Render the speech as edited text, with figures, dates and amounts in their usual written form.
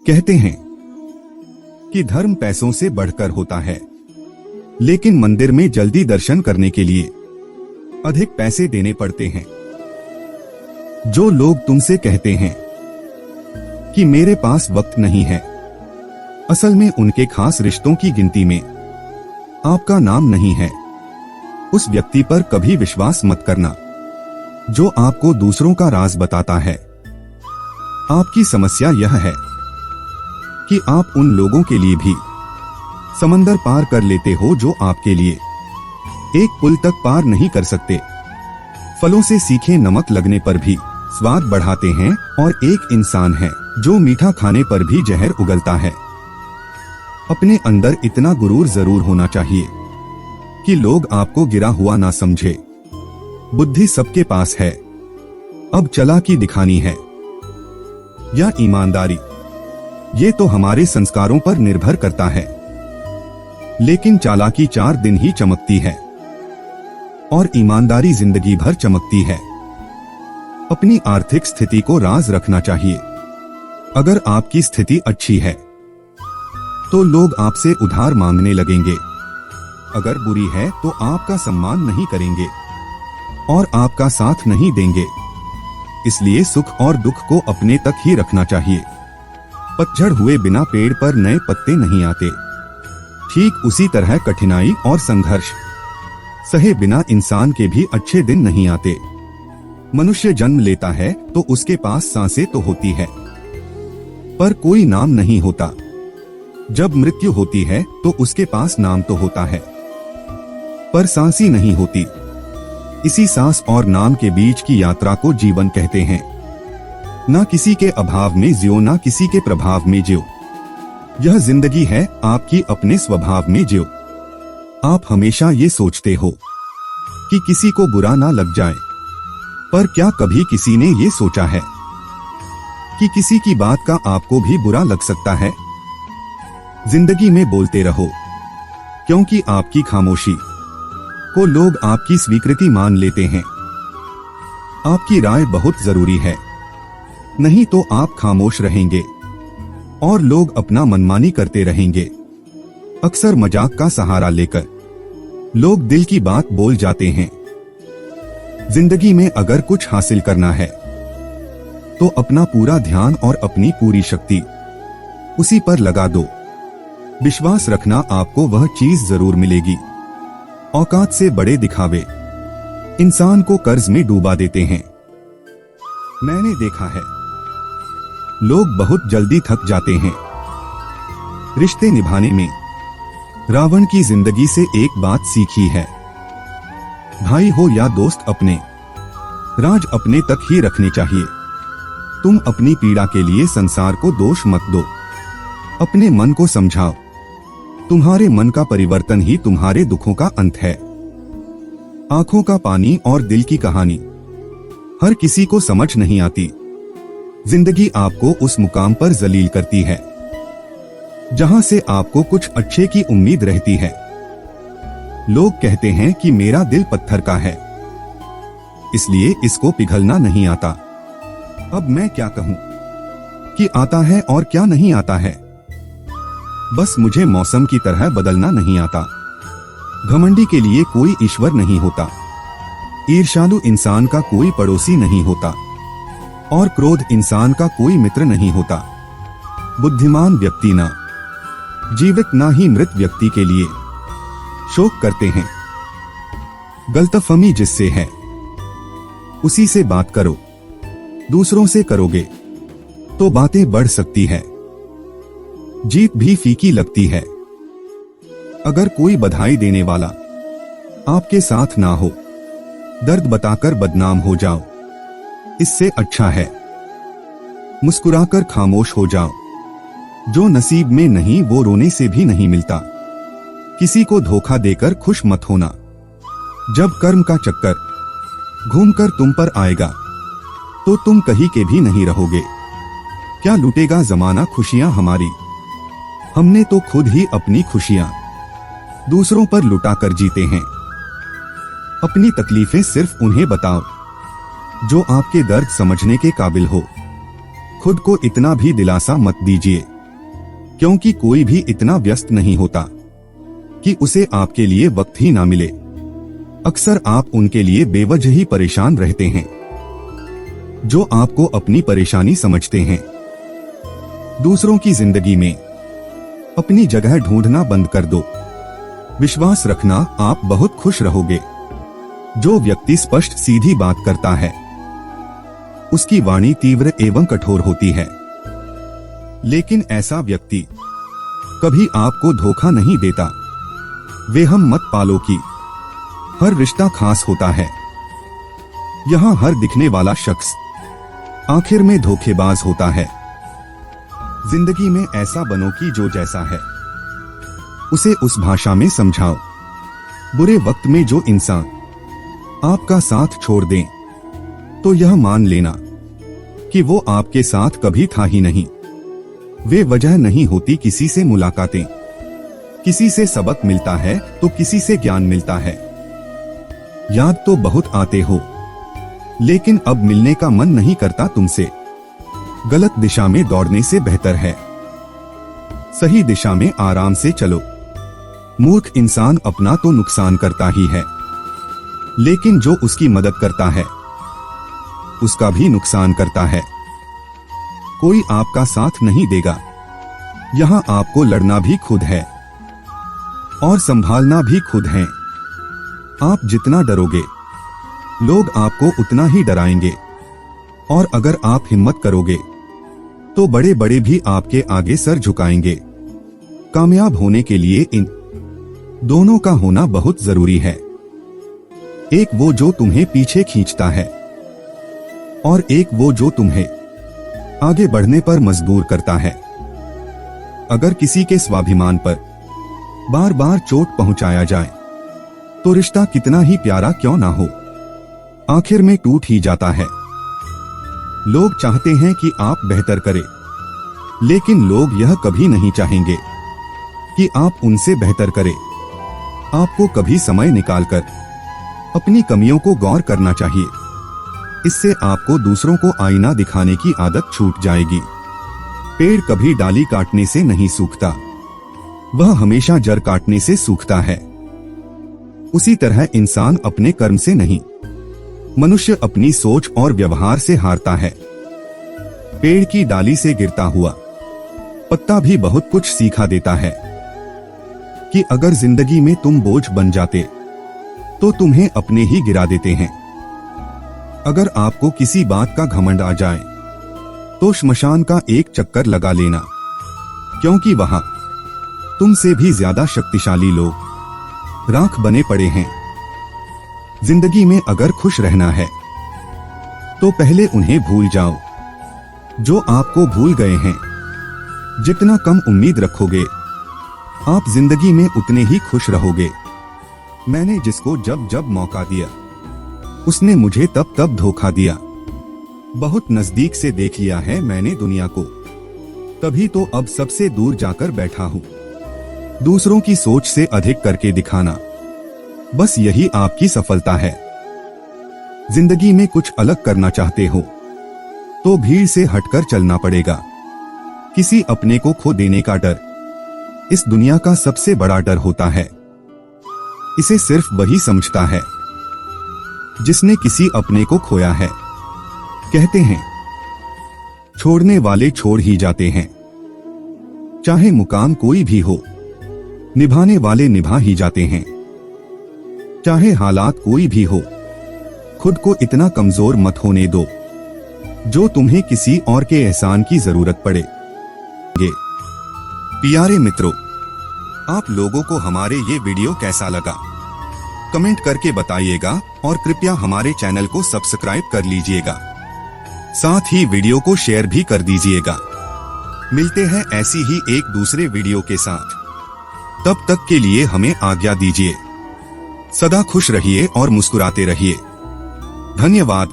कहते हैं कि धर्म पैसों से बढ़कर होता है, लेकिन मंदिर में जल्दी दर्शन करने के लिए अधिक पैसे देने पड़ते हैं। जो लोग तुमसे कहते हैं कि मेरे पास वक्त नहीं है, असल में उनके खास रिश्तों की गिनती में आपका नाम नहीं है। उस व्यक्ति पर कभी विश्वास मत करना जो आपको दूसरों का राज बताता है। आपकी समस्या यह है कि आप उन लोगों के लिए भी समंदर पार कर लेते हो जो आपके लिए एक पुल तक पार नहीं कर सकते। फलों से सीखे नमक लगने पर भी स्वाद बढ़ाते हैं, और एक इंसान है जो मीठा खाने पर भी जहर उगलता है। अपने अंदर इतना गुरूर जरूर होना चाहिए कि लोग आपको गिरा हुआ ना समझे। बुद्धि सबके पास है, अब चालाकी दिखानी है या ईमानदारी, ये तो हमारे संस्कारों पर निर्भर करता है। लेकिन चालाकी 4 दिन ही चमकती है और ईमानदारी जिंदगी भर चमकती है। अपनी आर्थिक स्थिति को राज रखना चाहिए। अगर आपकी स्थिति अच्छी है तो लोग आपसे उधार मांगने लगेंगे, अगर बुरी है तो आपका सम्मान नहीं करेंगे और आपका साथ नहीं देंगे। इसलिए सुख और दुख को अपने तक ही रखना चाहिए। पतझड़ हुए बिना पेड़ पर नए पत्ते नहीं आते। ठीक उसी तरह कठिनाई और संघर्ष सहे बिना इंसान के भी अच्छे दिन नहीं आते। मनुष्य जन्म लेता है तो उसके पास सांसें तो होती है, पर कोई नाम नहीं होता। जब मृत्यु होती है तो उसके पास नाम तो होता है, पर सांसी नहीं होती। इसी सांस और नाम के बीच की यात्रा को जीवन कहते हैं। ना किसी के अभाव में जियो, ना किसी के प्रभाव में जियो। यह जिंदगी है आपकी, अपने स्वभाव में जियो। आप हमेशा ये सोचते हो कि किसी को बुरा ना लग जाए, पर क्या कभी किसी ने ये सोचा है कि किसी की बात का आपको भी बुरा लग सकता है? जिंदगी में बोलते रहो, क्योंकि आपकी खामोशी को लोग आपकी स्वीकृति मान लेते हैं। आपकी राय बहुत जरूरी है, नहीं तो आप खामोश रहेंगे और लोग अपना मनमानी करते रहेंगे। अक्सर मजाक का सहारा लेकर लोग दिल की बात बोल जाते हैं। जिंदगी में अगर कुछ हासिल करना है तो अपना पूरा ध्यान और अपनी पूरी शक्ति उसी पर लगा दो। विश्वास रखना आपको वह चीज जरूर मिलेगी। औकात से बड़े दिखावे इंसान को कर्ज में डूबा देते हैं। मैंने देखा है लोग बहुत जल्दी थक जाते हैं रिश्ते निभाने में। रावण की जिंदगी से एक बात सीखी है, भाई हो या दोस्त, अपने राज अपने तक ही रखने चाहिए। तुम अपनी पीड़ा के लिए संसार को दोष मत दो, अपने मन को समझाओ। तुम्हारे मन का परिवर्तन ही तुम्हारे दुखों का अंत है। आंखों का पानी और दिल की कहानी हर किसी को समझ नहीं आती। जिंदगी आपको उस मुकाम पर जलील करती है जहां से आपको कुछ अच्छे की उम्मीद रहती है। लोग कहते हैं कि मेरा दिल पत्थर का है, इसलिए इसको पिघलना नहीं आता। अब मैं क्या कहूं कि आता है और क्या नहीं आता है। बस मुझे मौसम की तरह बदलना नहीं आता। घमंडी के लिए कोई ईश्वर नहीं होता, ईर्ष्यालु इंसान का कोई पड़ोसी नहीं होता, और क्रोध इंसान का कोई मित्र नहीं होता। बुद्धिमान व्यक्ति ना जीवित ना ही मृत व्यक्ति के लिए शोक करते हैं। गलतफहमी जिससे है उसी से बात करो। दूसरों से करोगे तो बातें बढ़ सकती है, जीत भी फीकी लगती है। अगर कोई बधाई देने वाला आपके साथ ना हो, दर्द बताकर बदनाम हो जाओ, इससे अच्छा है मुस्कुराकर खामोश हो जाओ। जो नसीब में नहीं वो रोने से भी नहीं मिलता। किसी को धोखा देकर खुश मत होना। जब कर्म का चक्कर घूमकर तुम पर आएगा तो तुम कहीं के भी नहीं रहोगे। क्या लूटेगा जमाना खुशियां हमारी? हमने तो खुद ही अपनी खुशियां दूसरों पर लुटाकर जीते हैं। अपनी तकलीफें सिर्फ उन्हें बताओ जो आपके दर्द समझने के काबिल हो। खुद को इतना भी दिलासा मत दीजिए क्योंकि कोई भी इतना व्यस्त नहीं होता कि उसे आपके लिए वक्त ही ना मिले। अक्सर आप उनके लिए बेवजह ही परेशान रहते हैं जो आपको अपनी परेशानी समझते हैं। दूसरों की जिंदगी में अपनी जगह ढूंढना बंद कर दो। विश्वास रखना, आप बहुत खुश रहोगे। जो व्यक्ति स्पष्ट सीधी बात करता है उसकी वाणी तीव्र एवं कठोर होती है, लेकिन ऐसा व्यक्ति कभी आपको धोखा नहीं देता। वे हम मत पालो कि हर रिश्ता खास होता है। यहां हर दिखने वाला शख्स आखिर में धोखेबाज होता है। जिंदगी में ऐसा बनो कि जो जैसा है उसे उस भाषा में समझाओ। बुरे वक्त में जो इंसान आपका साथ छोड़ दें तो यह मान लेना कि वो आपके साथ कभी था ही नहीं। वे वजह नहीं होती किसी से मुलाकातें, किसी से सबक मिलता है तो किसी से ज्ञान मिलता है। याद तो बहुत आते हो, लेकिन अब मिलने का मन नहीं करता तुमसे। गलत दिशा में दौड़ने से बेहतर है सही दिशा में आराम से चलो। मूर्ख इंसान अपना तो नुकसान करता ही है, लेकिन जो उसकी मदद करता है उसका भी नुकसान करता है। कोई आपका साथ नहीं देगा। यहां आपको लड़ना भी खुद है और संभालना भी खुद है। आप जितना डरोगे लोग आपको उतना ही डराएंगे, और अगर आप हिम्मत करोगे तो बड़े बड़े भी आपके आगे सर झुकाएंगे। कामयाब होने के लिए इन दोनों का होना बहुत जरूरी है। एक वो जो तुम्हें पीछे खींचता है और एक वो जो तुम्हें आगे बढ़ने पर मजबूर करता है। अगर किसी के स्वाभिमान पर बार बार चोट पहुंचाया जाए तो रिश्ता कितना ही प्यारा क्यों ना हो, आखिर में टूट ही जाता है। लोग चाहते हैं कि आप बेहतर करें, लेकिन लोग यह कभी नहीं चाहेंगे कि आप उनसे बेहतर करें। आपको कभी समय निकालकर अपनी कमियों को गौर करना चाहिए। इससे आपको दूसरों को आईना दिखाने की आदत छूट जाएगी। पेड़ कभी डाली काटने से नहीं सूखता, वह हमेशा जड़ काटने से सूखता है। उसी तरह इंसान अपने कर्म से नहीं, मनुष्य अपनी सोच और व्यवहार से हारता है। पेड़ की डाली से गिरता हुआ पत्ता भी बहुत कुछ सिखा देता है कि अगर जिंदगी में तुम बोझ बन जाते तो तुम्हें अपने ही गिरा देते हैं। अगर आपको किसी बात का घमंड आ जाए तो श्मशान का एक चक्कर लगा लेना, क्योंकि वहां तुमसे भी ज्यादा शक्तिशाली लोग राख बने पड़े हैं। जिंदगी में अगर खुश रहना है तो पहले उन्हें भूल जाओ जो आपको भूल गए हैं। जितना कम उम्मीद रखोगे आप जिंदगी में उतने ही खुश रहोगे। मैंने जिसको जब जब मौका दिया उसने मुझे तब तब धोखा दिया। बहुत नजदीक से देख लिया है मैंने दुनिया को, तभी तो अब सबसे दूर जाकर बैठा हूँ। दूसरों की सोच से अधिक करके दिखाना, बस यही आपकी सफलता है। जिंदगी में कुछ अलग करना चाहते हो तो भीड़ से हटकर चलना पड़ेगा। किसी अपने को खो देने का डर इस दुनिया का सबसे बड़ा डर होता है। इसे सिर्फ वही समझता है जिसने किसी अपने को खोया है। कहते हैं छोड़ने वाले छोड़ ही जाते हैं। चाहे मुकाम कोई भी हो, निभाने वाले निभा ही जाते हैं। चाहे हालात कोई भी हो, खुद को इतना कमजोर मत होने दो जो तुम्हें किसी और के एहसान की जरूरत पड़े। प्यारे मित्रों, आप लोगों को हमारे ये वीडियो कैसा लगा कमेंट करके बताइएगा, और कृपया हमारे चैनल को सब्सक्राइब कर लीजिएगा। साथ ही वीडियो को शेयर भी कर दीजिएगा। मिलते हैं ऐसी ही एक दूसरे वीडियो के साथ। तब तक के लिए हमें आज्ञा दीजिए। सदा खुश रहिए और मुस्कुराते रहिए। धन्यवाद।